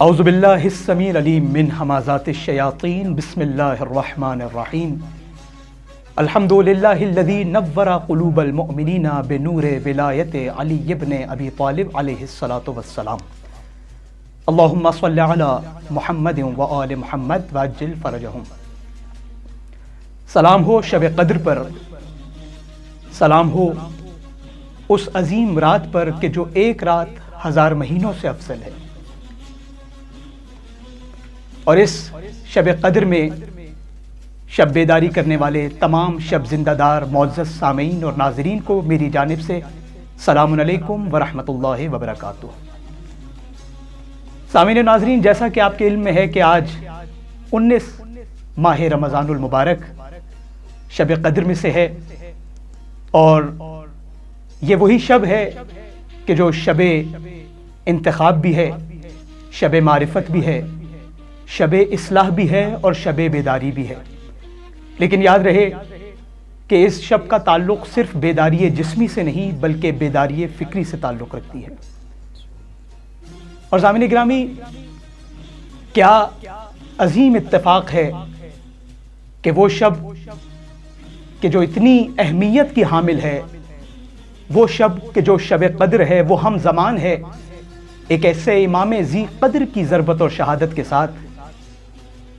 اعوذ باللہ السمیع العلیم من ہمازات الشیاطین بسم اللہ الرحمن الرحیم الحمد للہ الذی نور قلوب المؤمنین بنور ولایت علی ابن ابی طالب علیہ الصلاۃ والسلام اللہم صل علی محمد وآل محمد وعجل فرجہم۔ سلام ہو شب قدر پر، سلام ہو اس عظیم رات پر کہ جو ایک رات ہزار مہینوں سے افضل ہے، اور اس شب قدر میں شب بیداری کرنے والے تمام شب زندہ دار معزز سامعین اور ناظرین کو میری جانب سے السلام علیکم ورحمۃ اللہ وبرکاتہ۔ سامعین و ناظرین، جیسا کہ آپ کے علم میں ہے کہ آج 19 ماہ رمضان المبارک شب قدر میں سے ہے، اور یہ وہی شب ہے کہ جو شب انتخاب بھی ہے، شب معرفت بھی ہے، شب اصلاح بھی ہے اور شب بیداری بھی ہے۔ لیکن یاد رہے کہ اس شب کا تعلق صرف بیداری جسمی سے نہیں بلکہ بیداری فکری سے تعلق رکھتی ہے۔ اور سامعین گرامی، کیا عظیم اتفاق ہے کہ وہ شب کہ جو اتنی اہمیت کی حامل ہے، وہ شب کہ جو شب قدر ہے، وہ ہم زمان ہے ایک ایسے امام ذی قدر کی ضربت اور شہادت کے ساتھ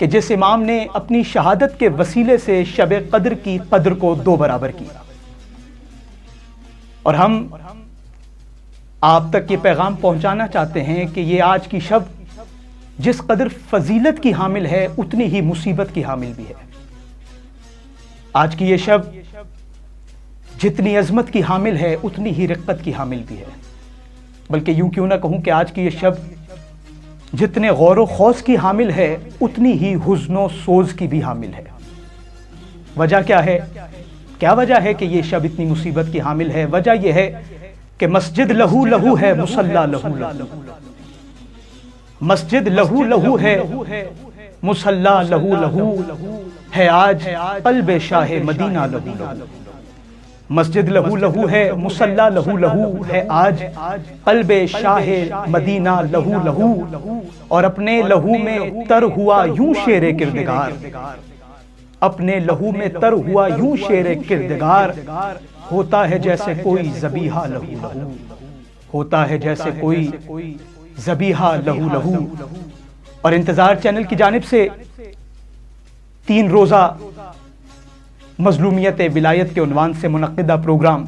کہ جس امام نے اپنی شہادت کے وسیلے سے شب قدر کی قدر کو 2 برابر کیا۔ اور ہم آپ تک یہ پیغام پہنچانا چاہتے ہیں کہ یہ آج کی شب جس قدر فضیلت کی حامل ہے، اتنی ہی مصیبت کی حامل بھی ہے۔ آج کی یہ شب جتنی عظمت کی حامل ہے، اتنی ہی رقت کی حامل بھی ہے۔ بلکہ یوں کیوں نہ کہوں کہ آج کی یہ شب جتنے غور و خوض کی حامل ہے، اتنی ہی حزن و سوز کی بھی حامل ہے۔ وجہ کیا ہے؟ کیا وجہ ہے کہ یہ شب اتنی مصیبت کی حامل ہے؟ وجہ یہ ہے کہ مسجد لہو لہو ہے، مصلی لہو لہو، مسجد لہو لہو ہے، مصلی لہو لہو ہے، آج قلب شاہ مدینہ لہو لہو۔ مسجد لہو لہو ہے، مصلی لہو لہو ہے، آج قلب شاہ مدینہ لہو لہو، اور اپنے لہو میں تر ہوا یوں شیر کردگار، اپنے لہو میں تر ہوا یوں شیر کردگار، ہوتا ہے جیسے کوئی ذبیحہ لہو لہو، ہوتا ہے جیسے کوئی ذبیحہ لہو لہو۔ اور انتظار چینل کی جانب سے 3 روزہ مظلومیت ولایت کے عنوان سے منعقدہ پروگرام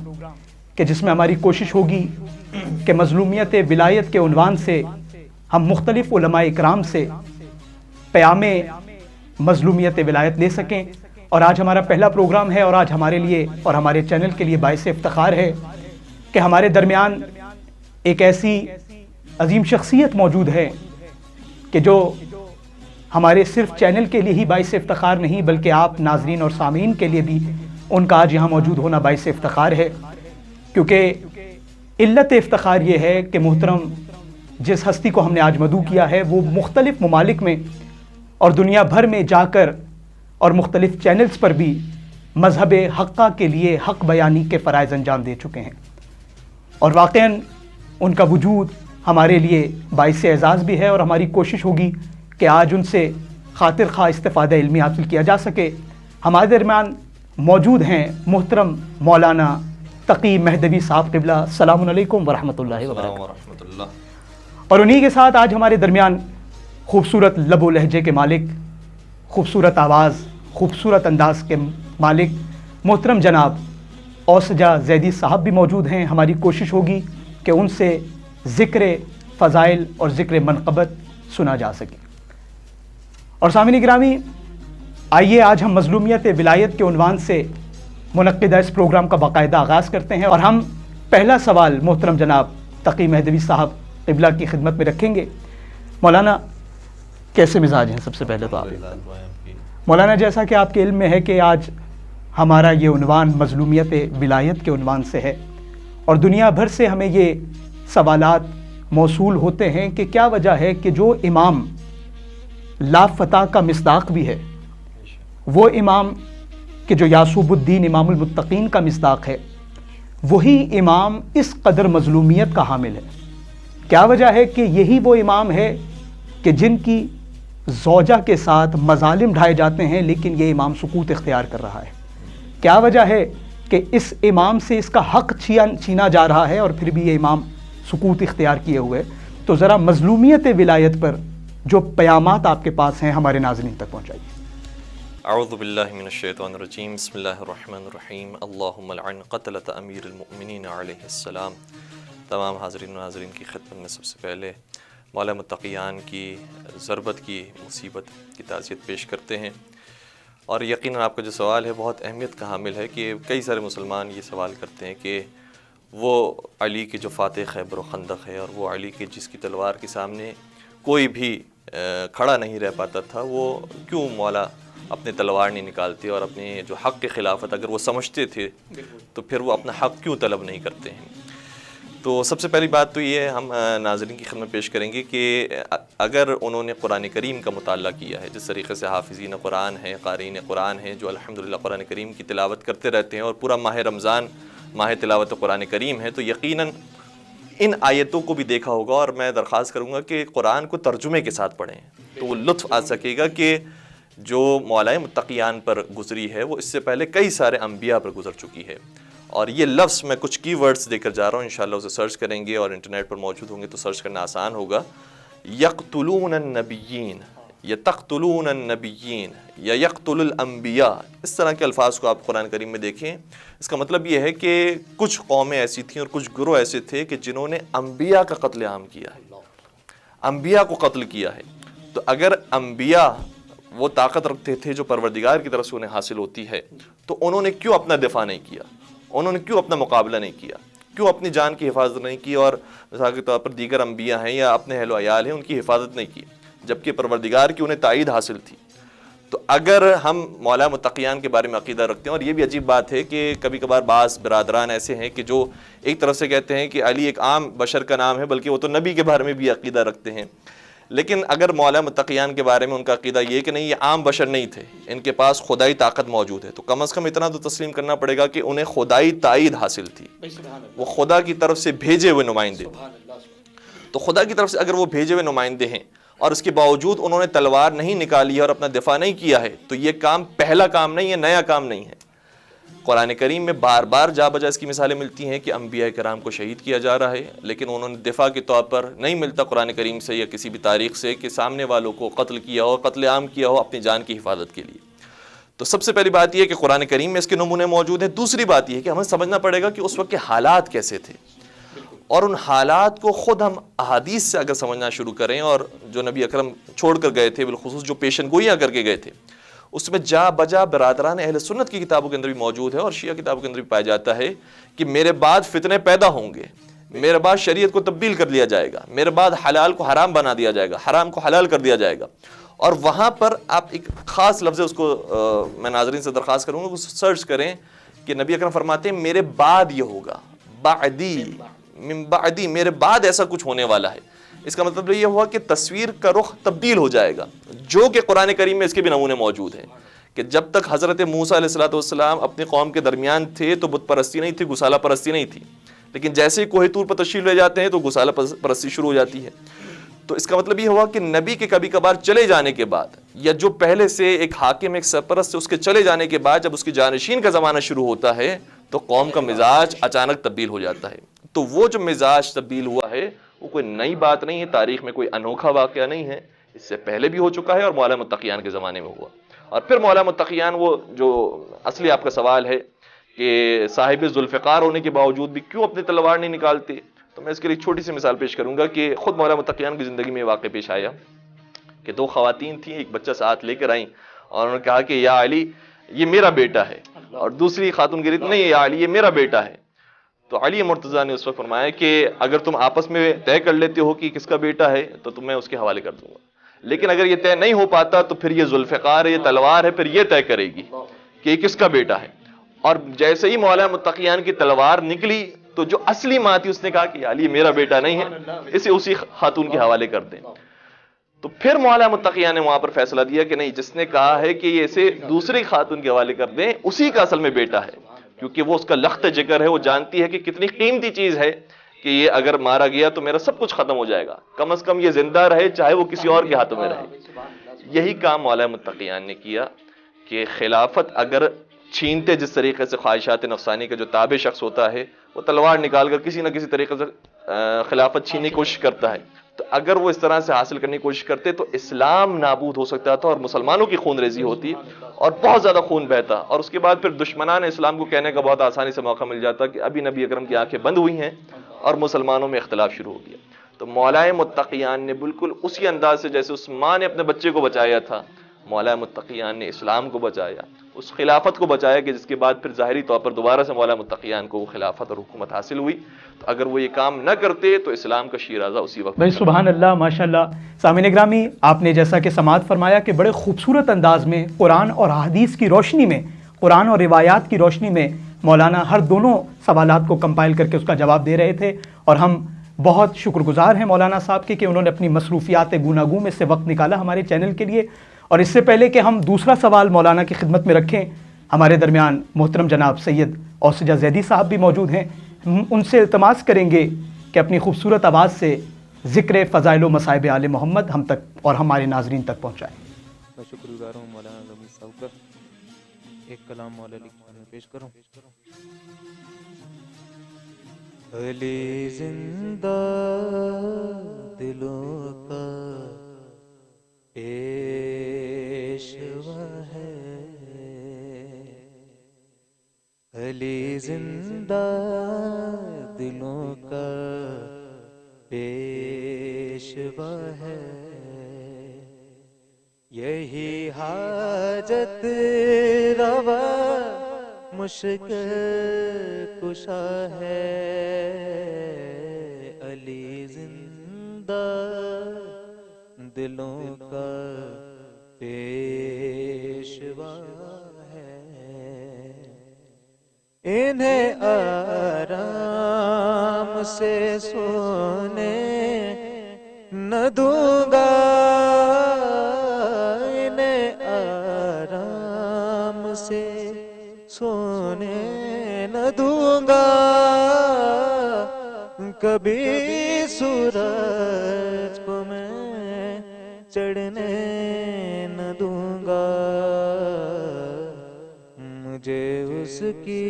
کہ جس میں ہماری کوشش ہوگی کہ مظلومیت ولایت کے عنوان سے ہم مختلف علماء اکرام سے پیام مظلومیت ولایت لے سکیں۔ اور آج ہمارا پہلا پروگرام ہے، اور آج ہمارے لیے اور ہمارے چینل کے لیے باعث افتخار ہے کہ ہمارے درمیان ایک ایسی عظیم شخصیت موجود ہے کہ جو ہمارے صرف چینل کے لیے ہی باعث افتخار نہیں بلکہ آپ ناظرین اور سامعین کے لیے بھی ان کا آج یہاں موجود ہونا باعث افتخار ہے، کیونکہ علت افتخار یہ ہے کہ محترم جس ہستی کو ہم نے آج مدعو کیا ہے، وہ مختلف ممالک میں اور دنیا بھر میں جا کر اور مختلف چینلز پر بھی مذہب حقہ کے لیے حق بیانی کے فرائض انجام دے چکے ہیں، اور واقعاً ان کا وجود ہمارے لیے باعث اعزاز بھی ہے، اور ہماری کوشش ہوگی کہ آج ان سے خاطر خواہ استفادہ علمی حاصل کیا جا سکے۔ ہمارے درمیان موجود ہیں محترم مولانا تقی مہدوی صاحب قبلہ، السلام علیکم ورحمۃ اللہ وبرکاتہ۔ اور انہی کے ساتھ آج ہمارے درمیان خوبصورت لب و لہجے کے مالک، خوبصورت آواز، خوبصورت انداز کے مالک محترم جناب اوسجا زیدی صاحب بھی موجود ہیں۔ ہماری کوشش ہوگی کہ ان سے ذکر فضائل اور ذکر منقبت سنا جا سکے۔ اور سامعین گرامی، آئیے آج ہم مظلومیت ولایت کے عنوان سے منعقدہ اس پروگرام کا باقاعدہ آغاز کرتے ہیں، اور ہم پہلا سوال محترم جناب تقی مہدوی صاحب قبلہ کی خدمت میں رکھیں گے۔ مولانا کیسے مزاج ہیں؟ سب سے پہلے تو آپ مولانا، جیسا کہ آپ کے علم میں ہے کہ آج ہمارا یہ عنوان مظلومیت ولایت کے عنوان سے ہے، اور دنیا بھر سے ہمیں یہ سوالات موصول ہوتے ہیں کہ کیا وجہ ہے کہ جو امام لا فتح کا مصداق بھی ہے، وہ امام کہ جو یعصوب الدین امام المتقین کا مصداق ہے، وہی امام اس قدر مظلومیت کا حامل ہے۔ کیا وجہ ہے کہ یہی وہ امام ہے کہ جن کی زوجہ کے ساتھ مظالم ڈھائے جاتے ہیں لیکن یہ امام سکوت اختیار کر رہا ہے. کیا وجہ ہے کہ اس امام سے اس کا حق چھینا جا رہا ہے اور پھر بھی یہ امام سکوت اختیار کیے ہوئے؟ تو ذرا مظلومیت ولایت پر جو پیامات آپ کے پاس ہیں ہمارے ناظرین تک پہنچائیے. اعوذ باللہ من الشیطان الرجیم، بسم اللہ الرحمن الرحیم. اللہم لعن قتلۃ امیر المؤمنین علیہ السلام. تمام حاضرین و ناظرین کی خدمت میں سب سے پہلے مولا متقیان کی ضربت کی مصیبت کی تعزیت پیش کرتے ہیں. اور یقیناً آپ کا جو سوال ہے بہت اہمیت کا حامل ہے کہ کئی سارے مسلمان یہ سوال کرتے ہیں کہ وہ علی کے جو فاتح خیبر و خندق ہے اور وہ علی کے جس کی تلوار کے سامنے کوئی بھی کھڑا نہیں رہ پاتا تھا، وہ کیوں مولا اپنے تلوار نہیں نکالتے اور اپنے جو حق کے خلافت اگر وہ سمجھتے تھے تو پھر وہ اپنا حق کیوں طلب نہیں کرتے ہیں؟ تو سب سے پہلی بات تو یہ ہے، ہم ناظرین کی خدمت پیش کریں گے کہ اگر انہوں نے قرآن کریم کا مطالعہ کیا ہے، جس طریقے سے حافظین قرآن ہیں، قارئین قرآن ہیں جو الحمدللہ قرآن کریم کی تلاوت کرتے رہتے ہیں اور پورا ماہ رمضان ماہ تلاوت قرآن کریم ہے، تو یقیناً ان آیتوں کو بھی دیکھا ہوگا. اور میں درخواست کروں گا کہ قرآن کو ترجمے کے ساتھ پڑھیں تو وہ لطف آ سکے گا کہ جو مولا متقیان پر گزری ہے وہ اس سے پہلے کئی سارے انبیاء پر گزر چکی ہے. اور یہ لفظ میں کچھ کی ورڈز دے کر جا رہا ہوں، انشاءاللہ اسے سرچ کریں گے اور انٹرنیٹ پر موجود ہوں گے تو سرچ کرنا آسان ہوگا. یقتلون النبیین یا تقتلون النبیین یا یقتل الانبیاء، اس طرح کے الفاظ کو آپ قرآن کریم میں دیکھیں. اس کا مطلب یہ ہے کہ کچھ قومیں ایسی تھیں اور کچھ گروہ ایسے تھے کہ جنہوں نے انبیاء کا قتل عام کیا ہے، انبیاء کو قتل کیا ہے. تو اگر انبیاء وہ طاقت رکھتے تھے جو پروردگار کی طرف سے انہیں حاصل ہوتی ہے تو انہوں نے کیوں اپنا دفاع نہیں کیا؟ انہوں نے کیوں اپنا مقابلہ نہیں کیا؟ کیوں اپنی جان کی حفاظت نہیں کی؟ اور مثال کے طور پر دیگر انبیاء ہیں یا اپنے اہل و عیال ہیں ان کی حفاظت نہیں کی جبکہ پروردگار کی انہیں تائید حاصل تھی. تو اگر ہم مولا متقیان کے بارے میں عقیدہ رکھتے ہیں، اور یہ بھی عجیب بات ہے کہ کبھی کبھار بعض برادران ایسے ہیں کہ جو ایک طرف سے کہتے ہیں کہ علی ایک عام بشر کا نام ہے بلکہ وہ تو نبی کے بارے میں بھی عقیدہ رکھتے ہیں، لیکن اگر مولا متقیان کے بارے میں ان کا عقیدہ یہ کہ نہیں یہ عام بشر نہیں تھے، ان کے پاس خدائی طاقت موجود ہے، تو کم از کم اتنا تو تسلیم کرنا پڑے گا کہ انہیں خدائی تائید حاصل تھی، وہ خدا کی طرف سے بھیجے ہوئے نمائندے. تو خدا کی طرف سے اگر وہ بھیجے ہوئے نمائندے ہیں اور اس کے باوجود انہوں نے تلوار نہیں نکالی ہے اور اپنا دفاع نہیں کیا ہے تو یہ کام پہلا کام نہیں ہے، نیا کام نہیں ہے. قرآن کریم میں بار بار جا بجا اس کی مثالیں ملتی ہیں کہ انبیاء کرام کو شہید کیا جا رہا ہے لیکن انہوں نے دفاع کے طور پر نہیں ملتا قرآن کریم سے یا کسی بھی تاریخ سے کہ سامنے والوں کو قتل کیا ہو، قتل عام کیا ہو اپنی جان کی حفاظت کے لیے. تو سب سے پہلی بات یہ ہے کہ قرآن کریم میں اس کے نمونے موجود ہیں. دوسری بات یہ ہے کہ ہمیں سمجھنا پڑے گا کہ اس وقت کے حالات کیسے تھے، اور ان حالات کو خود ہم احادیث سے اگر سمجھنا شروع کریں اور جو نبی اکرم چھوڑ کر گئے تھے بالخصوص جو پیشن گوئیاں کر کے گئے تھے اس میں جا بجا برادران اہل سنت کی کتابوں کے اندر بھی موجود ہے اور شیعہ کتابوں کے اندر بھی پایا جاتا ہے کہ میرے بعد فتنے پیدا ہوں گے، میرے بعد شریعت کو تبدیل کر لیا جائے گا، میرے بعد حلال کو حرام بنا دیا جائے گا، حرام کو حلال کر دیا جائے گا. اور وہاں پر آپ ایک خاص لفظ ہے اس کو میں ناظرین سے درخواست کروں گا کہ سرچ کریں کہ نبی اکرم فرماتے ہیں میرے بعد یہ ہوگا، بعدی من بعدی، میرے بعد ایسا کچھ ہونے والا ہے. اس کا مطلب یہ ہوا کہ تصویر کا رخ تبدیل ہو جائے گا، جو کہ قرآن کریم میں اس کے بھی نمونے موجود ہیں کہ جب تک حضرت موسیٰ علیہ الصلوۃ والسلام اپنی قوم کے درمیان تھے تو بت پرستی نہیں تھی، گسالہ پرستی نہیں تھی، لیکن جیسے ہی کوہ طور پر تشریف لے جاتے ہیں تو گسالہ پرستی شروع ہو جاتی ہے. تو اس کا مطلب یہ ہوا کہ نبی کے کبھی کبھار چلے جانے کے بعد یا جو پہلے سے ایک حاکم ایک سرپرست سے اس کے چلے جانے کے بعد جب اس کی جانشین کا زمانہ شروع ہوتا ہے تو قوم کا مزاج اچانک تبدیل ہو جاتا ہے. تو وہ جو مزاج تبدیل ہوا ہے وہ کوئی نئی بات نہیں ہے، تاریخ میں کوئی انوکھا واقعہ نہیں ہے، اس سے پہلے بھی ہو چکا ہے اور مولا متقیان کے زمانے میں ہوا. اور پھر مولا متقیان وہ جو اصلی آپ کا سوال ہے کہ صاحب ذوالفقار ہونے کے باوجود بھی کیوں اپنی تلوار نہیں نکالتے، تو میں اس کے لیے ایک چھوٹی سی مثال پیش کروں گا کہ خود مولا متقیان کی زندگی میں واقع پیش آیا کہ دو خواتین تھیں، ایک بچہ ساتھ لے کر آئیں اور انہوں نے کہا کہ یا علی یہ میرا بیٹا ہے، اور دوسری خاتون کہہ رہی تھی نہیں یا علی یہ میرا بیٹا ہے. تو علی مرتضیٰ نے اس وقت فرمایا کہ اگر تم آپس میں طے کر لیتے ہو کہ کس کا بیٹا ہے تو میں اس کے حوالے کر دوں گا، لیکن اگر یہ طے نہیں ہو پاتا تو پھر یہ ذوالفقار ہے، یہ تلوار ہے، پھر یہ طے کرے گی کہ یہ کس کا بیٹا ہے. اور جیسے ہی مولا متقیان کی تلوار نکلی تو جو اصلی ماں تھی اس نے کہا کہ علی میرا بیٹا نہیں ہے، اسے اسی خاتون کے حوالے کر دیں. تو پھر مولا متقیان نے وہاں پر فیصلہ دیا کہ نہیں، جس نے کہا ہے کہ یہ اسے دوسری خاتون کے حوالے کر دیں اسی کا اصل میں بیٹا ہے، کیونکہ وہ اس کا لخت جگر ہے، وہ جانتی ہے کہ کتنی قیمتی چیز ہے کہ یہ اگر مارا گیا تو میرا سب کچھ ختم ہو جائے گا، کم از کم یہ زندہ رہے چاہے وہ کسی اور کے ہاتھوں میں رہے۔ یہی کام مولا متقیان نے کیا کہ خلافت اگر چھینتے جس طریقے سے خواہشات نفسانی کا جو تابع شخص ہوتا ہے وہ تلوار نکال کر کسی نہ کسی طریقے سے خلافت چھیننے کی کوشش کرتا ہے، تو اگر وہ اس طرح سے حاصل کرنے کی کوشش کرتے تو اسلام نابود ہو سکتا تھا اور مسلمانوں کی خون ریزی ہوتی اور بہت زیادہ خون بہتا، اور اس کے بعد پھر دشمنان اسلام کو کہنے کا بہت آسانی سے موقع مل جاتا کہ ابھی نبی اکرم کی آنکھیں بند ہوئی ہیں اور مسلمانوں میں اختلاف شروع ہو گیا۔ تو مولا متقیان نے بالکل اسی انداز سے جیسے اس ماں نے اپنے بچے کو بچایا تھا، مولا متقیان نے اسلام کو بچایا، اس خلافت کو بچایا کہ جس کے بعد پھر ظاہری طور پر دوبارہ سے مولا متقیان کو وہ خلافت اور حکومت حاصل ہوئی۔ تو اگر وہ یہ کام نہ کرتے تو اسلام کا شیرازہ اسی وقت بھائی سبحان اللہ، ماشاء اللہ۔ سامعین گرامی، آپ نے جیسا کہ سماعت فرمایا کہ بڑے خوبصورت انداز میں قرآن اور حدیث کی روشنی میں، قرآن اور روایات کی روشنی میں مولانا ہر دونوں سوالات کو کمپائل کر کے اس کا جواب دے رہے تھے، اور ہم بہت شکر گزار ہیں مولانا صاحب کے کہ انہوں نے اپنی مصروفیات گوناگوں میں سے وقت نکالا ہمارے چینل کے لیے۔ اور اس سے پہلے کہ ہم دوسرا سوال مولانا کی خدمت میں رکھیں، ہمارے درمیان محترم جناب سید اوسجہ زیدی صاحب بھی موجود ہیں، ہم ان سے التماس کریں گے کہ اپنی خوبصورت آواز سے ذکر فضائل و مصائب آل محمد ہم تک اور ہمارے ناظرین تک پہنچائیں۔ میں شکر گزار ہوں مولانا رمی صاحب کا۔ ایک کلام مولا لکھا میں پیش کروں۔ علی زندہ دلوں کا پیشوا ہے، علی زندہ دلوں کا پیشوا ہے، یہی حاجت روا مشکل کشا ہے، علی زندہ دلوں کا پیشوا ہے، انہیں آرام سے سونے نہ دوں گا، انہیں آرام سے سونے نہ دوں گا، کبھی سورج کو میں چڑھنے نہ دوں گا، مجھے اس کی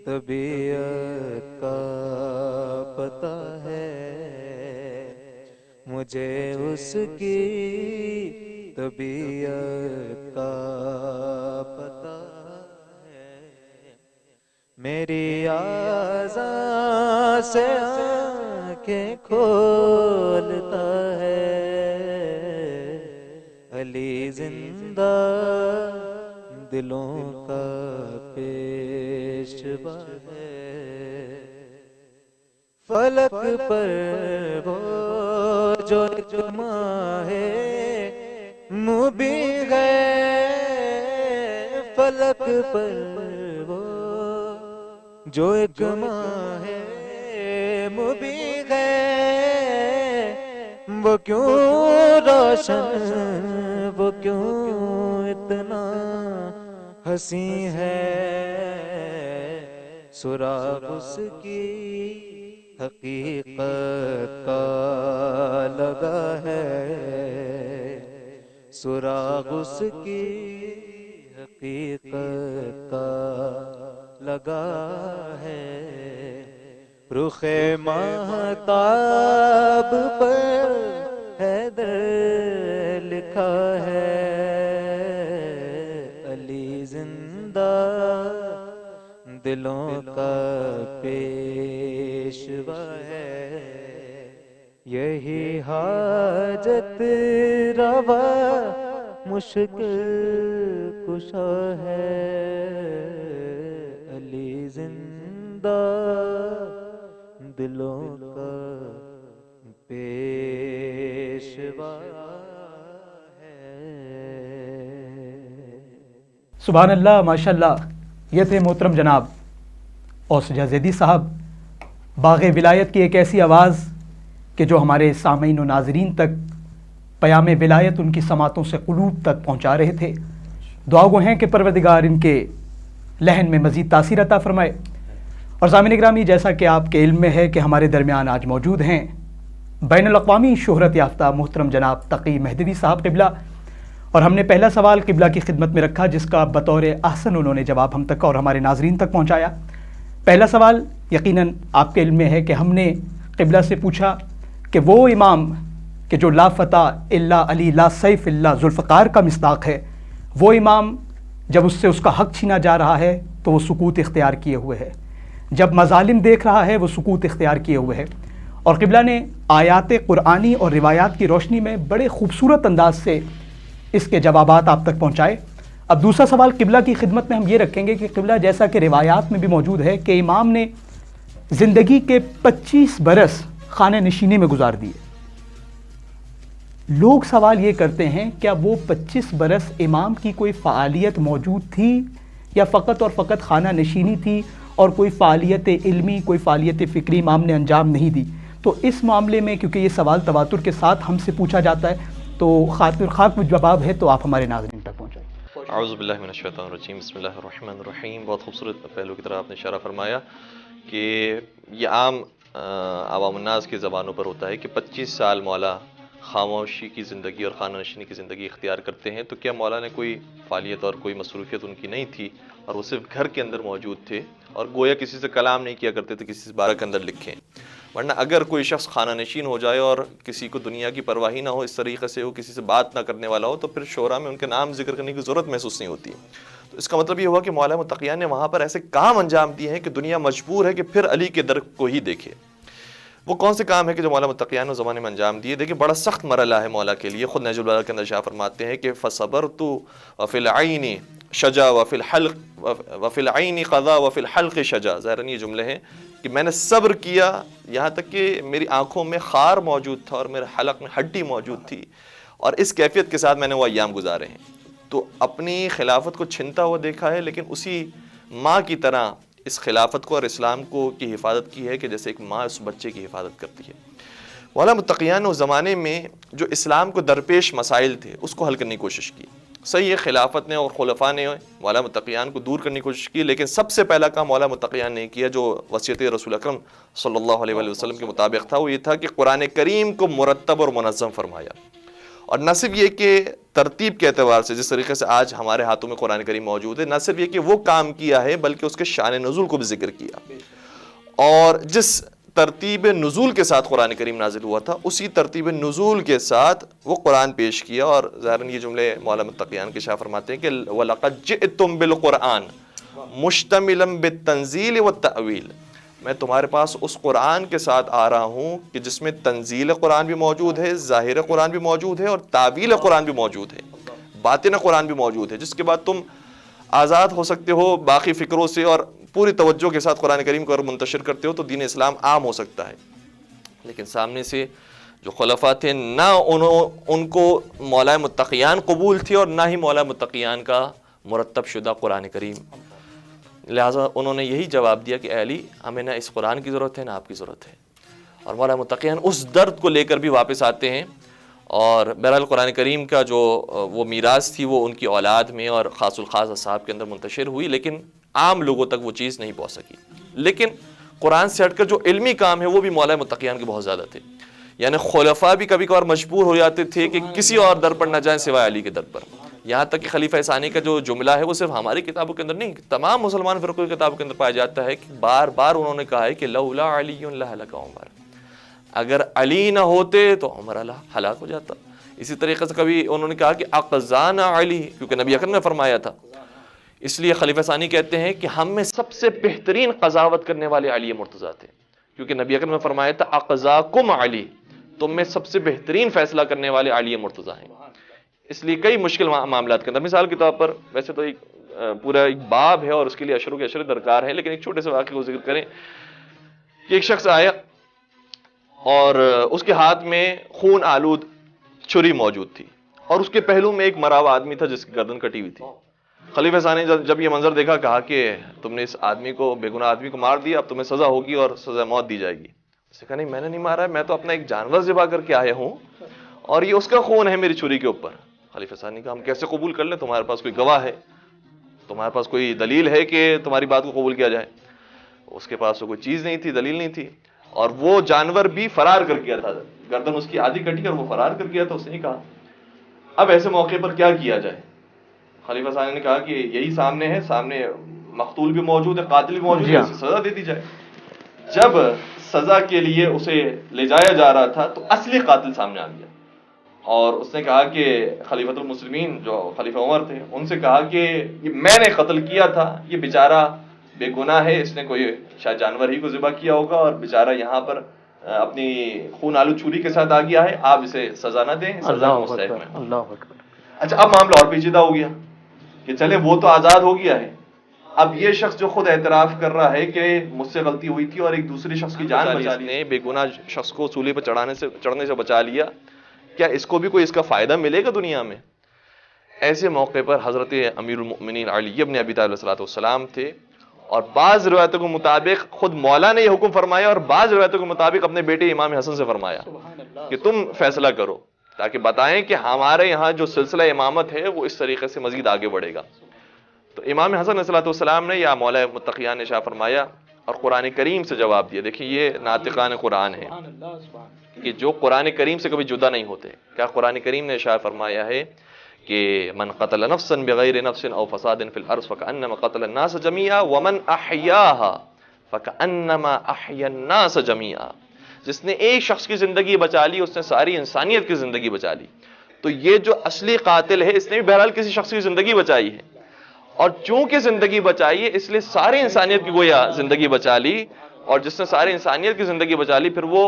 طبیعت کا پتہ ہے، مجھے اس کی طبیعت کا پتہ ہے، میری آزاں سے آنکھیں کھولتا ہے، علی زندہ دلوں کا پیشوا ہے، فلک پر وہ جو ماہ مبین ہے، فلک پر وہ جو ایک ماہ مبین ہے، وہ کیوں روشن، وہ کیوں اتنا حسین ہے، سراغ اس کی حقیقت کا لگا ہے، سراغ اس کی حقیقت کا لگا ہے، رخ ماہتاب پر حیدر لکھا ہے، علی زندہ دلوں کا پیشوا ہے، یہی حاجت روا مشکل کشا ہے، علی زندہ دلوں کا پیشوا ہے۔ سبحان اللہ، ماشاء اللہ۔ یہ تھے محترم جناب اوسجہ زیدی صاحب، باغ ولایت کی ایک ایسی آواز کہ جو ہمارے سامعین و ناظرین تک پیام ولایت ان کی سماعتوں سے قلوب تک پہنچا رہے تھے۔ دعا گو ہیں کہ پروردگار ان کے لہن میں مزید تاثیر عطا فرمائے۔ اور سامعین اکرامی، جیسا کہ آپ کے علم میں ہے کہ ہمارے درمیان آج موجود ہیں بین الاقوامی شہرت یافتہ محترم جناب تقی مہدوی صاحب قبلہ، اور ہم نے پہلا سوال قبلہ کی خدمت میں رکھا جس کا بطور احسن انہوں نے جواب ہم تک اور ہمارے ناظرین تک پہنچایا۔ پہلا سوال یقیناً آپ کے علم میں ہے کہ ہم نے قبلہ سے پوچھا کہ وہ امام کہ جو لا فتح الا علی لا سیف الا ذوالفقار کا مصداق ہے، وہ امام جب اس سے اس کا حق چھینا جا رہا ہے تو وہ سکوت اختیار کیے ہوئے ہے، جب مظالم دیکھ رہا ہے وہ سکوت اختیار کیے ہوئے ہے۔ اور قبلہ نے آیات قرآنی اور روایات کی روشنی میں بڑے خوبصورت انداز سے اس کے جوابات آپ تک پہنچائے۔ اب دوسرا سوال قبلہ کی خدمت میں ہم یہ رکھیں گے کہ قبلہ، جیسا کہ روایات میں بھی موجود ہے کہ امام نے زندگی کے 25 برس خانہ نشینی میں گزار دیے، لوگ سوال یہ کرتے ہیں کیا وہ 25 برس امام کی کوئی فعالیت موجود تھی یا فقط اور فقط خانہ نشینی تھی اور کوئی فعالیت علمی، کوئی فعالیت فکری امام نے انجام نہیں دی؟ تو اس معاملے میں کیونکہ یہ سوال تواتر کے ساتھ ہم سے پوچھا جاتا ہے تو خاطر خاک جواب ہے تو آپ ہمارے ناظرین تک پہنچائیں۔ اعوذ باللہ من الشیطان الرجیم، بسم اللہ الرحمن الرحیم۔ بہت خوبصورت پہلو کی طرح آپ نے اشارہ فرمایا کہ یہ عام عوام الناس کی زبانوں پر ہوتا ہے کہ 25 سال مولا خاموشی کی زندگی اور خانہ نشینی کی زندگی اختیار کرتے ہیں، تو کیا مولا نے کوئی فعالیت اور کوئی مصروفیت ان کی نہیں تھی اور وہ صرف گھر کے اندر موجود تھے اور گویا کسی سے کلام نہیں کیا کرتے تھے، کسی سے بارہ کے اندر لکھیں؟ ورنہ اگر کوئی شخص خانہ نشین ہو جائے اور کسی کو دنیا کی پرواہ ہی نہ ہو، اس طریقے سے وہ کسی سے بات نہ کرنے والا ہو، تو پھر شورا میں ان کے نام ذکر کرنے کی ضرورت محسوس نہیں ہوتی۔ تو اس کا مطلب یہ ہوا کہ مولا متقیہ نے وہاں پر ایسے کام انجام دیے ہیں کہ دنیا مجبور ہے کہ پھر علی کے در کو ہی دیکھے۔ وہ کون سے کام ہے کہ جو مولا متقیہ نے اس زمانے میں انجام دیے؟ دیکھیں بڑا سخت مرحلہ ہے مولا کے لیے، خود نہج البلاغہ کے اندر شاہ فرماتے ہیں کہ فصبرت وفی العین شجا وفی الحلق وفی العین قضا وفی الحلق شجا۔ ظاہراً یہ جملے ہیں کہ میں نے صبر کیا یہاں تک کہ میری آنکھوں میں خار موجود تھا اور میرے حلق میں ہڈی موجود تھی، اور اس کیفیت کے ساتھ میں نے وہ ایام گزارے ہیں۔ تو اپنی خلافت کو چھنتا ہوا دیکھا ہے، لیکن اسی ماں کی طرح اس خلافت کو اور اسلام کو کی حفاظت کی ہے کہ جیسے ایک ماں اس بچے کی حفاظت کرتی ہے۔ مولا متقیہ نے اس زمانے میں جو اسلام کو درپیش مسائل تھے اس کو حل کرنے کی کوشش کی۔ صحیح ہے خلافت نے اور خلفاء نے مولا متقیہ کو دور کرنے کی کوشش کی، لیکن سب سے پہلا کام مولا متقیہ نے کیا جو وصیت رسول اکرم صلی اللہ علیہ وآلہ وسلم کے مطابق تھا، وہ یہ تھا کہ قرآن کریم کو مرتب اور منظم فرمایا۔ اور نہ صرف یہ کہ ترتیب کے اعتبار سے جس طریقے سے آج ہمارے ہاتھوں میں قرآن کریم موجود ہے، نہ صرف یہ کہ وہ کام کیا ہے بلکہ اس کے شان نزول کو بھی ذکر کیا، اور جس ترتیب نزول کے ساتھ قرآن کریم نازل ہوا تھا اسی ترتیب نزول کے ساتھ وہ قرآن پیش کیا۔ اور ظاہراً یہ جملے مولا متقیان کے شاہ فرماتے ہیں کہ وَلَقَدْ جِئْتُمْ بِالْقُرْآنِ مُشْتَمِلًا بِالتَّنزِيلِ وَالتَّأْوِيلِ، میں تمہارے پاس اس قرآن کے ساتھ آ رہا ہوں کہ جس میں تنزیل قرآن بھی موجود ہے، ظاہر قرآن بھی موجود ہے اور تعویل قرآن بھی موجود ہے، باطن قرآن بھی موجود ہے، جس کے بعد تم آزاد ہو سکتے ہو باقی فکروں سے اور پوری توجہ کے ساتھ قرآن کریم کو اگر منتشر کرتے ہو تو دین اسلام عام ہو سکتا ہے۔ لیکن سامنے سے جو خلفاء تھے نہ ان کو مولا متقیان قبول تھی اور نہ ہی مولا متقیان کا مرتب شدہ قرآن کریم، لہٰذا انہوں نے یہی جواب دیا کہ اے علی، ہمیں نہ اس قرآن کی ضرورت ہے نہ آپ کی ضرورت ہے۔ اور مولا متقیان اس درد کو لے کر بھی واپس آتے ہیں، اور بہرحال قرآن کریم کا جو وہ میراث تھی وہ ان کی اولاد میں اور خاص الخاص اصحاب کے اندر منتشر ہوئی، لیکن عام لوگوں تک وہ چیز نہیں پہنچ سکی۔ لیکن قرآن سے ہٹ کر جو علمی کام ہے وہ بھی مولا متقیان کے بہت زیادہ تھے، یعنی خلفاء بھی کبھی کبھار مجبور ہو جاتے تھے کہ کسی اور در پر نہ جائیں سوائے علی کے در پر۔ یہاں تک کہ خلیفہ ثانی کا جو جملہ ہے وہ صرف ہماری کتابوں کے اندر نہیں، تمام مسلمان فرقوں کی کتابوں کے اندر پایا جاتا ہے کہ بار بار انہوں نے کہا ہے کہ لولا علی لہلک عمر، اگر علی نہ ہوتے تو عمر ہلاک ہو جاتا۔ اسی طریقے سے کبھی انہوں نے کہا کہ اقزانا علی، کیونکہ نبی اکرم نے فرمایا تھا، اس لیے خلیفہ ثانی کہتے ہیں کہ ہم میں سب سے بہترین قضاوت کرنے والے علی مرتضیٰ تھے، کیونکہ نبی اکرم نے فرمایا تھا اقضاکم علی، تم میں سب سے بہترین فیصلہ کرنے والے علی مرتضیٰ ہیں۔ اس لیے کئی مشکل معاملات کے اندر، مثال کے طور پر ویسے تو ایک پورا ایک باب ہے اور اس کے لیے اشروں کے اشرے درکار ہیں، لیکن ایک چھوٹے سے واقعے کو ذکر کریں کہ ایک شخص آیا اور اس کے ہاتھ میں خون آلود چھری موجود تھی اور اس کے پہلو میں ایک مرا ہوا آدمی تھا جس کی گردن کٹی ہوئی تھی۔ خلیفہ ثانی جب یہ منظر دیکھا کہا کہ تم نے اس آدمی کو، بے گناہ آدمی کو مار دیا، اب تمہیں سزا ہوگی اور سزا موت دی جائے گی۔ اس نے کہا نہیں، میں نے نہیں مارا ہے، میں تو اپنا ایک جانور ذبح کر کے آیا ہوں اور یہ اس کا خون ہے میری چھری کے اوپر۔ خلیفہ ثانی کہا ہم کیسے قبول کر لیں، تمہارے پاس کوئی گواہ ہے، تمہارے پاس کوئی دلیل ہے کہ تمہاری بات کو قبول کیا جائے؟ اس کے پاس تو کوئی چیز نہیں تھی، دلیل نہیں تھی، اور وہ جانور بھی فرار کر گیا تھا، گردن اس کی آدھی کٹی اور وہ فرار کر گیا تھا. اس نے کہا اب ایسے موقع پر کیا کیا جائے؟ خلیفہ ثانی نے کہا کہ یہی سامنے ہے، سامنے مقتول بھی موجود ہے، قاتل بھی موجود ہے، اسے سزا دے دی جائے. جب سزا کے لیے اسے لے جایا جا رہا تھا تو اصلی قاتل سامنے آ گیا، اور اس نے کہا کہ خلیفۃ المسلمین جو خلیفہ عمر تھے ان سے کہا کہ یہ میں نے قتل کیا تھا، یہ بیچارہ بے گناہ ہے، اس نے کوئی شاید جانور ہی کو ذبح کیا ہوگا اور بیچارہ یہاں پر اپنی خون آلو چھری کے ساتھ آ گیا ہے، آپ اسے سزا نہ دیں، سزا کا مستحق میں. اللہ اکبر. اچھا اب معاملہ اور پیچیدہ ہو گیا کہ چلے وہ تو آزاد ہو گیا ہے، اب یہ شخص جو خود اعتراف کر رہا ہے کہ مجھ سے غلطی ہوئی تھی اور ایک دوسرے شخص کی جان بچا لی، نے بے گناہ شخص کو سولی پر چڑھنے سے بچا لیا، کیا اس کو بھی کوئی اس کا فائدہ ملے گا دنیا میں؟ ایسے موقع پر حضرت امیر المؤمنین علی بن ابی طالب علیہ السلام تھے، اور بعض روایتوں کے مطابق خود مولا نے یہ حکم فرمایا اور بعض روایتوں کے مطابق اپنے بیٹے امام حسن سے فرمایا کہ تم فیصلہ کرو، تاکہ بتائیں کہ ہمارے یہاں جو سلسلہ امامت ہے وہ اس طریقے سے مزید آگے بڑھے گا. تو امام حسن علیہ السلام نے یا مولا متقیان نے شاہ فرمایا اور قرآن کریم سے جواب دیا. دیکھیں یہ ناطقان قرآن ہے کہ جو قرآن کریم سے کبھی جدا نہیں ہوتے. کیا قرآن کریم نے شاہ فرمایا ہے کہ من قتل نفسا بغیر نفس او فساد فی الارض فکأنما قتل الناس جميعا ومن احیاها فکأنما احیا الناس جميعا. جس نے ایک شخص کی زندگی بچا لی اس نے ساری انسانیت کی زندگی بچا لی. تو یہ جو اصلی قاتل ہے اس نے بھی بہرحال کسی شخص کی زندگی بچائی ہے، اور چونکہ زندگی بچائی ہے اس لیے ساری انسانیت کی گویا زندگی بچا لی، اور جس نے ساری انسانیت کی زندگی بچا لی پھر وہ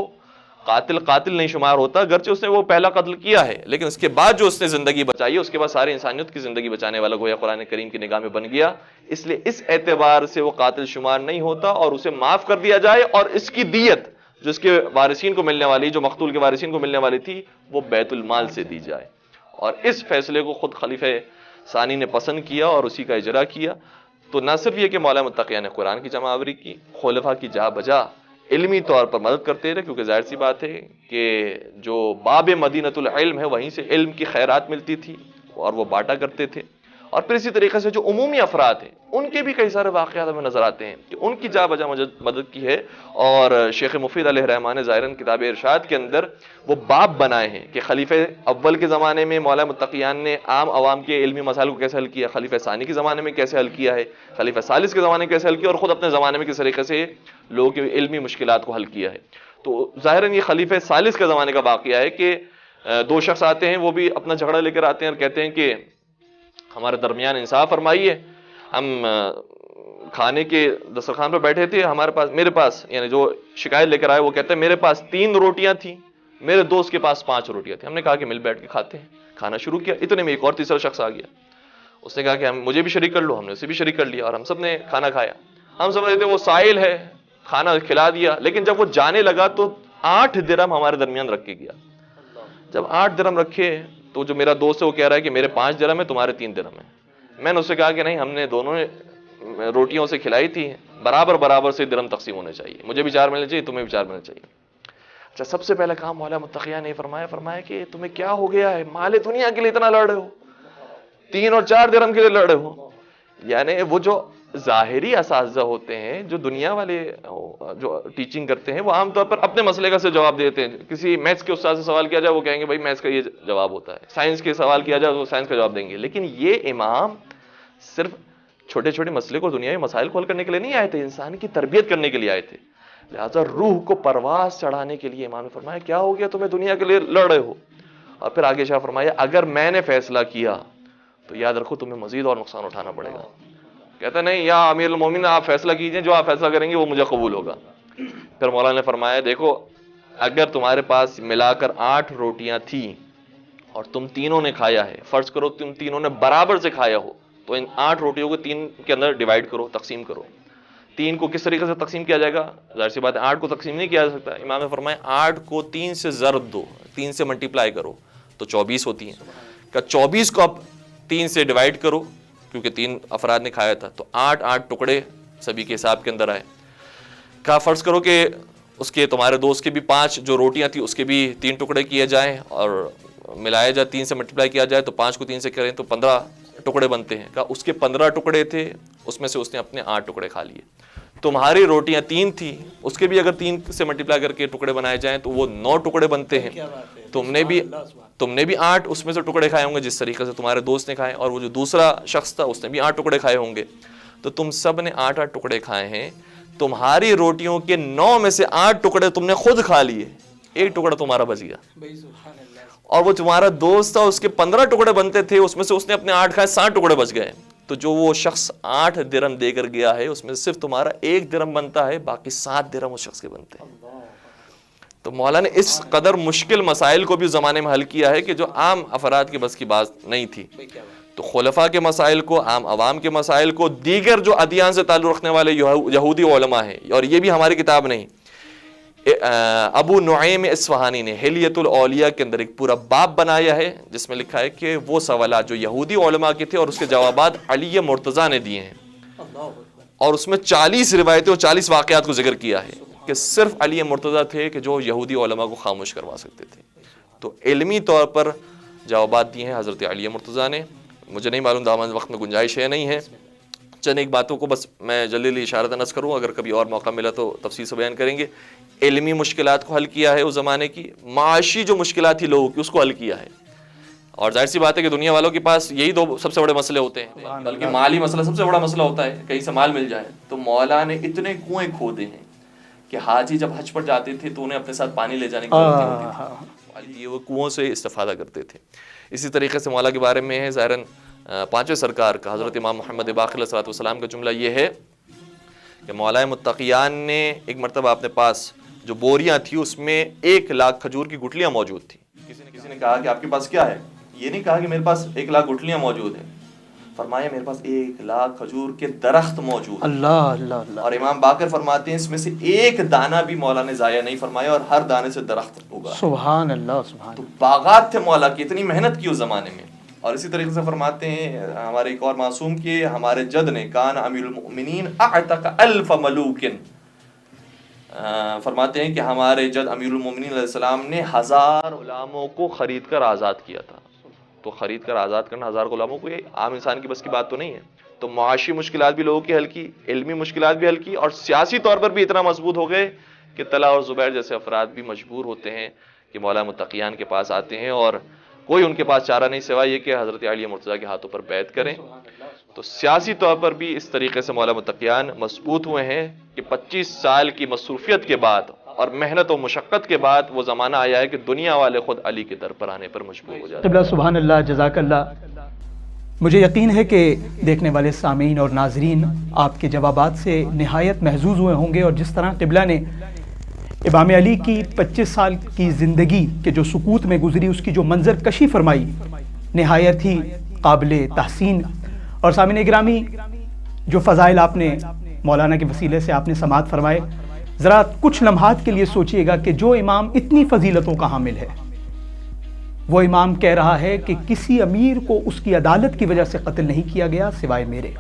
قاتل نہیں شمار ہوتا، گرچہ اس نے وہ پہلا قتل کیا ہے لیکن اس کے بعد جو اس نے زندگی بچائی ہے اس کے بعد ساری انسانیت کی زندگی بچانے والا گویا قرآن کریم کی نگاہ میں بن گیا. اس لیے اس اعتبار سے وہ قاتل شمار نہیں ہوتا اور اسے معاف کر دیا جائے، اور اس کی دیت جو اس کے وارثین کو ملنے والی، جو مقتول کے وارثین کو ملنے والی تھی، وہ بیت المال سے دی جائے. اور اس فیصلے کو خود خلیفہ ثانی نے پسند کیا اور اسی کا اجرا کیا. تو نہ صرف یہ کہ مولا متقیان نے قرآن کی جمع آوری کی، خلفاء کی جا بجا علمی طور پر مدد کرتے رہے، کیونکہ ظاہر سی بات ہے کہ جو باب مدینۃ العلم ہے وہیں سے علم کی خیرات ملتی تھی اور وہ بانٹا کرتے تھے. اور پھر اسی طریقے سے جو عمومی افراد ہیں ان کے بھی کئی سارے واقعات ہمیں نظر آتے ہیں کہ ان کی جا بجا مدد کی ہے. اور شیخ مفید علیہ الرحمٰن نے ظاہراً کتاب ارشاد کے اندر وہ باب بنائے ہیں کہ خلیفہ اول کے زمانے میں مولا متقیان نے عام عوام کے علمی مسائل کو کیسے حل کیا، خلیفہ ثانی کے زمانے میں کیسے حل کیا ہے، خلیفہ ثالث کے زمانے میں کیسے حل کیا، اور خود اپنے زمانے میں کس طریقے سے لوگوں کی علمی مشکلات کو حل کیا ہے. تو ظاہراً یہ خلیفہ ثالث کے زمانے کا واقعہ ہے کہ دو شخص آتے ہیں، وہ بھی اپنا جھگڑا لے کر آتے ہیں اور کہتے ہیں کہ ہمارے درمیان انصاف فرمائیے، ہم کھانے کے دسترخوان پر بیٹھے تھے، میرے پاس یعنی جو شکایت لے کر آئے وہ کہتے ہیں میرے پاس 3 روٹیاں تھیں، میرے دوست کے پاس 5 روٹیاں تھیں. ہم نے کہا کہ مل بیٹھ کے کھاتے ہیں، کھانا شروع کیا. اتنے میں ایک اور تیسرا شخص آ گیا، اس نے کہا کہ مجھے بھی شریک کر لو. ہم نے اسے بھی شریک کر لیا اور ہم سب نے کھانا کھایا. ہم سمجھ رہے تھے وہ سائل ہے، کھانا کھلا دیا، لیکن جب وہ جانے لگا تو 8 درہم ہمارے درمیان رکھ کے گیا. جب 8 درہم رکھے تو جو میرا دوست ہے وہ کہہ رہا ہے کہ میرے 5 درہم ہے، تمہارے 3 درہم ہے. میں نے اسے کہا کہ نہیں، ہم نے دونوں روٹیوں سے کھلائی تھی، برابر سے درہم تقسیم ہونے چاہیے، مجھے بھی 4 ملنے چاہیے، تمہیں بھی 4 ملنے چاہیے. اچھا سب سے پہلا کام مولا متقیان نے فرمایا کہ تمہیں کیا ہو گیا ہے، مال دنیا کے لیے اتنا لڑ رہے ہو، 3 اور 4 درہم کے لیے لڑ رہے ہو. یعنی وہ جو ظاہری اساتذہ ہوتے ہیں، جو دنیا والے جو ٹیچنگ کرتے ہیں، وہ عام طور پر اپنے مسئلے کا سے جواب دیتے ہیں. کسی میتھس کے استاد سے سوال کیا جائے وہ کہیں گے بھائی میتھس کا یہ جواب ہوتا ہے، سائنس کے سوال کیا جائے تو سائنس کا جواب دیں گے. لیکن یہ امام صرف چھوٹے چھوٹے مسئلے کو، دنیاوی مسائل کو حل کرنے کے لیے نہیں آئے تھے، انسان کی تربیت کرنے کے لیے آئے تھے. لہٰذا روح کو پرواز چڑھانے کے لیے امام نے فرمایا کیا ہو گیا، تمہیں دنیا کے لیے لڑ رہے ہو. اور پھر آگے شاہ فرمایا اگر میں نے فیصلہ کیا تو یاد رکھو تمہیں مزید اور نقصان اٹھانا پڑے گا. کہتا نہیں یا امیر المومنین آپ فیصلہ کیجئے، جو آپ فیصلہ کریں گے وہ مجھے قبول ہوگا. پھر مولانا نے فرمایا دیکھو اگر تمہارے پاس ملا کر 8 روٹیاں تھیں اور تم تینوں نے کھایا ہے، فرض کرو تم تینوں نے برابر سے کھایا ہو، تو ان 8 روٹیوں کو 3 کے اندر ڈیوائڈ کرو، تقسیم کرو. 3 کو کس طریقے سے تقسیم کیا جائے گا؟ ظاہر سی بات ہے 8 کو تقسیم نہیں کیا جا سکتا. امام نے فرمایا 8 کو 3 سے ضرب دو، 3 سے ملٹیپلائی کرو تو 24 ہوتی ہیں. کہ 24 کو اب 3 سے ڈیوائڈ کرو، کیونکہ 3 افراد نے کھایا تھا، تو 8 ٹکڑے سبھی کے حساب کے اندر آئے. کہا فرض کرو کہ اس کے تمہارے دوست کے بھی 5 جو روٹیاں تھیں اس کے بھی 3 ٹکڑے کیے جائیں اور ملایا جائے، 3 سے ملٹیپلائی کیا جائے تو 5 کو 3 سے کریں تو 15 ٹکڑے بنتے ہیں. کہا اس کے 15 ٹکڑے تھے، اس میں سے اس نے اپنے 8 ٹکڑے کھا لیے. تمہاری روٹیاں 3 تھی، اس کے بھی اگر 3 سے ملٹیپلائی کر کے ٹکڑے بنائے جائیں تو وہ 9 ٹکڑے بنتے ہیں. تم نے بھی 8 اس میں سے ٹکڑے کھائے ہوں گے جس طریقے سے تمہارے دوست نے کھائے، اور وہ جو دوسرا شخص تھا اس نے بھی 8 ٹکڑے کھائے ہوں گے. تو تم سب نے 8 ٹکڑے کھائے ہیں. تمہاری روٹیوں کے 9 میں سے 8 ٹکڑے تم نے خود کھا لیے، 1 ٹکڑا تمہارا بچ گیا. اور وہ تمہارا دوست تھا، اس کے 15 ٹکڑے بنتے تھے، اس میں سے اس نے اپنے 8 کھائے، 7 ٹکڑے بچ گئے. تو جو وہ شخص 8 درہم دے کر گیا ہے اس میں صرف تمہارا 1 درہم بنتا ہے، باقی 7 درہم اس شخص کے بنتے ہیں. تو مولا نے اس قدر مشکل مسائل کو بھی اس زمانے میں حل کیا ہے کہ جو عام افراد کے بس کی بات نہیں تھی. تو خلفاء کے مسائل کو، عام عوام کے مسائل کو، دیگر جو ادیان سے تعلق رکھنے والے یہودی علماء ہیں، اور یہ بھی ہماری کتاب نہیں، ابو نعیم اصفہانی نے حلیۃ الاولیاء کے اندر ایک پورا باب بنایا ہے جس میں لکھا ہے کہ وہ سوالات جو یہودی علماء کے تھے اور اس کے جوابات علی مرتضیٰ نے دیے ہیں، اور اس میں 40 روایتیں اور 40 واقعات کو ذکر کیا ہے کہ صرف علی مرتضیٰ تھے کہ جو یہودی علماء کو خاموش کروا سکتے تھے. تو علمی طور پر جوابات دیے ہیں حضرت علی مرتضیٰ نے. مجھے نہیں معلوم دامن وقت میں گنجائش ہے نہیں ہے، چند ایک باتوں کو بس میں جلدی اشارہ نظر کروں، اگر کبھی اور موقع ملا تو تفصیل سے بیان کریں گے. علمی مشکلات کو حل کیا ہے اس زمانے کی، معاشی جو مشکلات تھی لوگوں کی اس کو حل کیا ہے. اور ظاہر سی بات ہے کہ دنیا والوں کے پاس یہی 2 سب سے بڑے مسئلے ہوتے ہیں، بلکہ مالی مسئلہ سب سے بڑا مسئلہ ہوتا ہے، کہیں سے مال مل جائے. تو مولا نے اتنے کنویں کھودے ہیں کہ حاجی جب حج پر جاتے تھے تو انہیں اپنے ساتھ پانی لے جانے کی ضرورت ہوتی تھی، وہ کنووں سے استفادہ کرتے تھے. اسی طریقے سے مولا کے بارے میں ہے ظاہراً 5ویں سرکار کا حضرت امام محمد باقر علیہ الصلوۃ والسلام کا جملہ یہ ہے کہ مولا متقیان نے ایک مرتبہ اپنے پاس جو بوریاں تھیں اس میں 1 لاکھ کھجور کی گٹلیاں موجود تھیں. کسی نے کہا کہ آپ کے پاس کیا ہے؟ یہ نہیں کہا کہ میرے پاس 1 لاکھ گٹلیاں موجود ہیں، فرمایا میرے پاس 1 لاکھ کھجور کے درخت موجود ہیں. اللہ اللہ اللہ. اور امام باقر فرماتے ہیں اس میں سے 1 دانہ بھی مولا نے ضائع نہیں فرمایا، اور ہر دانے سے درخت ہوگا. سبحان اللہ سبحان. تو باغات تھے مولا کی، اتنی محنت کی اس زمانے میں. اور اسی طریقے سے فرماتے ہیں ہمارے ایک اور معصوم کے ہمارے جد نے کان امیر المؤمنین اعتق 1000 ملوک، فرماتے ہیں کہ ہمارے جد امیر المؤمنین علیہ السلام نے 1000 غلاموں کو خرید کر آزاد کیا تھا. تو خرید کر آزاد کرنا 1000 غلاموں کو، یہ عام انسان کی بس کی بات تو نہیں ہے. تو معاشی مشکلات بھی لوگوں کی حل کی، علمی مشکلات بھی حل کی، اور سیاسی طور پر بھی اتنا مضبوط ہو گئے کہ طلحہ اور زبیر جیسے افراد بھی مجبور ہوتے ہیں کہ مولا متقیان کے پاس آتے ہیں، اور کوئی ان کے پاس چارہ نہیں سوائے یہ کہ حضرت علی مرتضیٰ کے ہاتھوں پر بیعت کریں. تو سیاسی طور پر بھی اس طریقے سے مولا متقیان مضبوط ہوئے ہیں کہ 25 سال کی مصروفیت کے بعد اور محنت و مشقت کے بعد وہ زمانہ آیا ہے کہ دنیا والے خود علی کے در پر آنے پر مجبور ہو جاتے ہیں. قبلہ سبحان اللہ، جزاک اللہ. مجھے یقین ہے کہ دیکھنے والے سامعین اور ناظرین آپ کے جوابات سے نہایت محظوظ ہوئے ہوں گے، اور جس طرح قبلہ نے امام علی کی 25 سال کی زندگی کے جو سکوت میں گزری اس کی جو منظر کشی فرمائی، نہایت ہی قابل تحسین. اور سامعین گرامی، جو فضائل آپ نے مولانا کے وسیلے سے آپ نے سماعت فرمائے، ذرا کچھ لمحات کے لیے سوچئے گا کہ جو امام اتنی فضیلتوں کا حامل ہے، وہ امام کہہ رہا ہے کہ کسی امیر کو اس کی عدالت کی وجہ سے قتل نہیں کیا گیا سوائے میرے.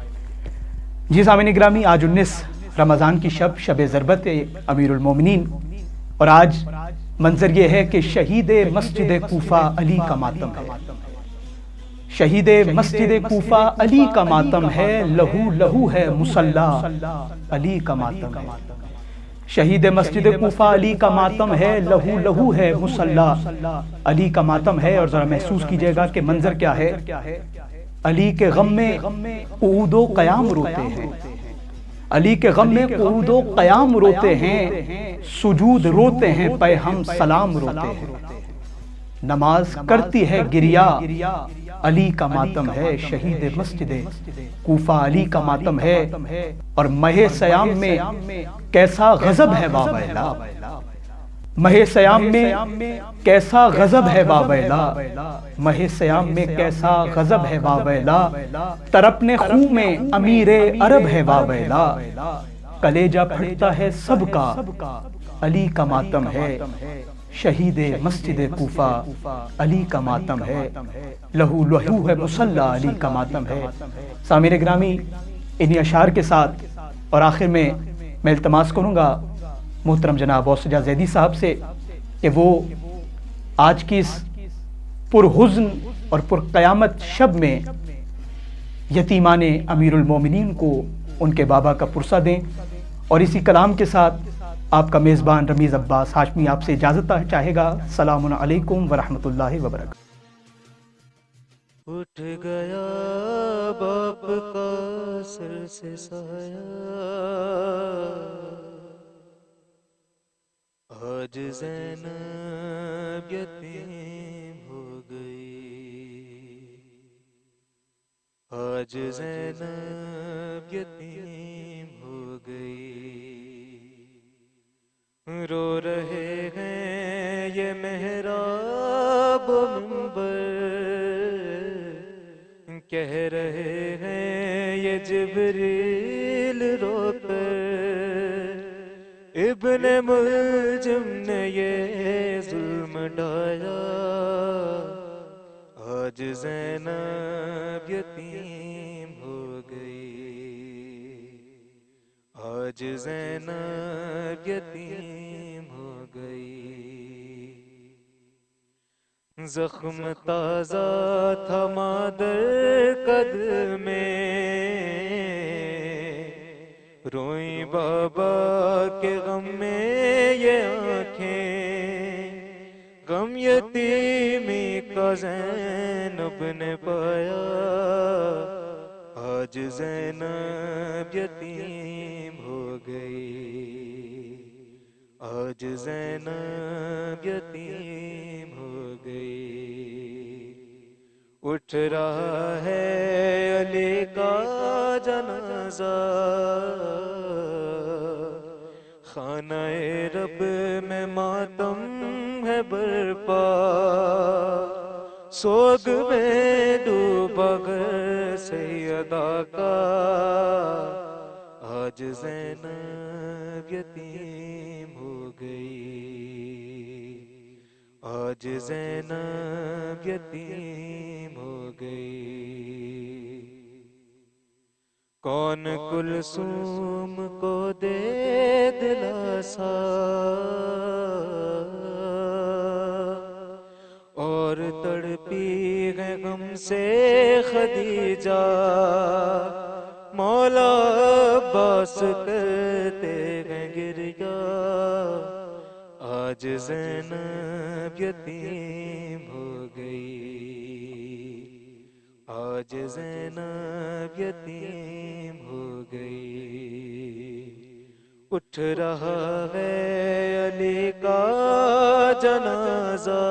جی سامعین گرامی، آج 19 رمضان کی شب ضربت امیر المومنین، اور آج منظر یہ ہے کہ شہید مسجد کوفہ علی کا ماتم ہے. شہید مسجد کوفہ علی کا ماتم ہے، لہو لہو ہے مصلی علی کا ماتم ہے. شہید مسجد کوفہ علی کا ماتم ہے، لہو لہو ہے مصلی علی کا ماتم ہے. اور ذرا محسوس کیجئے گا کہ منظر کیا ہے. علی کے غم میں قعود و قیام روتے ہیں، علی کے غم میں قعود و قیام روتے ہیں، سجود روتے ہیں، پہ ہم سلام روتے ہیں. نماز کرتی ہے گریا، علی کا ماتم ہے. شہید مسجد کوفہ علی کا ماتم ہے. اور مہ سیام میں کیسا غضب ہے وابیلا، مہ سیام میں کیسا غضب ہے وابیلا، مہ سیام میں کیسا غضب ہے وابیلا، ترپنے خوں میں امیر عرب ہے وابیلا، کلیجہ پھٹتا ہے سب کا، علی کا ماتم ہے. شہید مسجد کوفہ علی کا ماتم ہے، لہو لہو ہے مصلی علی کا ماتم ہے. سامعین گرامی، انہی اشعار کے ساتھ اور آخر میں التماس کروں گا محترم جناب اوسجہ زیدی صاحب سے کہ وہ آج کی اس پرحزن اور پرقیامت شب میں یتیمان امیر المومنین کو ان کے بابا کا پرسہ دیں، اور اسی کلام کے ساتھ آپ کا میزبان رمیز عباس ہاشمی آپ سے اجازت چاہے گا۔ السلام علیکم ورحمۃ اللہ وبرکاتہ۔ اٹھ گیا باپ کا سر سے سایہ، آج زینب یتیم ہو گئی، آج زینب یتیم ہو گئی، رو رہے ہیں یہ محراب و منبر، کہہ رہے ہیں یہ جبریل رو کر، ابن ملجم نے یہ ظلم ڈھایا، آج زینب یتیم ہو گئی، آج زینب یتیم ہو گئی، زخم تازہ تھا مادر قد میں، روئیں بابا کے غم میں یہ آنکھیں، غم یتیمی کا زینب نے پایا، آج زینب یتیم ہو گئی، آج زینب یتیم ہو گئی، اٹھ رہا ہے علی کا جنازہ، خانہ رب میں ماتم ہے برپا، سوگ میں ڈوبا گھر سیدہ کا، آج زینب یتیم ہو گئی، آج زینب یتیم ہو گئی، کون کلثوم کو دے دلاسا، اور تڑپی ہے غم سے خدیجہ، مولا عباس کرتے ہیں گریہ، آج زینب یتیم ہو گئی، آج زینب یتیم ہو گئی، اٹھ رہا ہے علی کا جنازہ،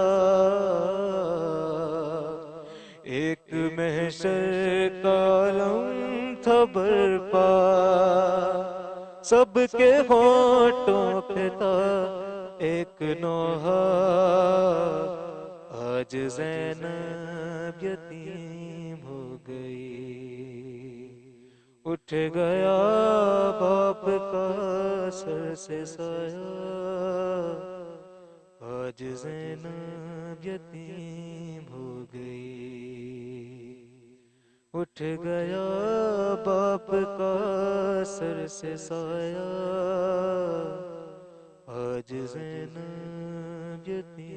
ایک محشر کا عالم تھا برپا، سب کے ہونٹوں پہ تھا ایک نوحہ، آج زینب یتیم ہو گئی، اٹھ گیا باپ کا سر سے سایہ، آج زینب یتیم ہو گئی، اٹھ گیا باپ کا سر سے سایہ، آج زینب یتیم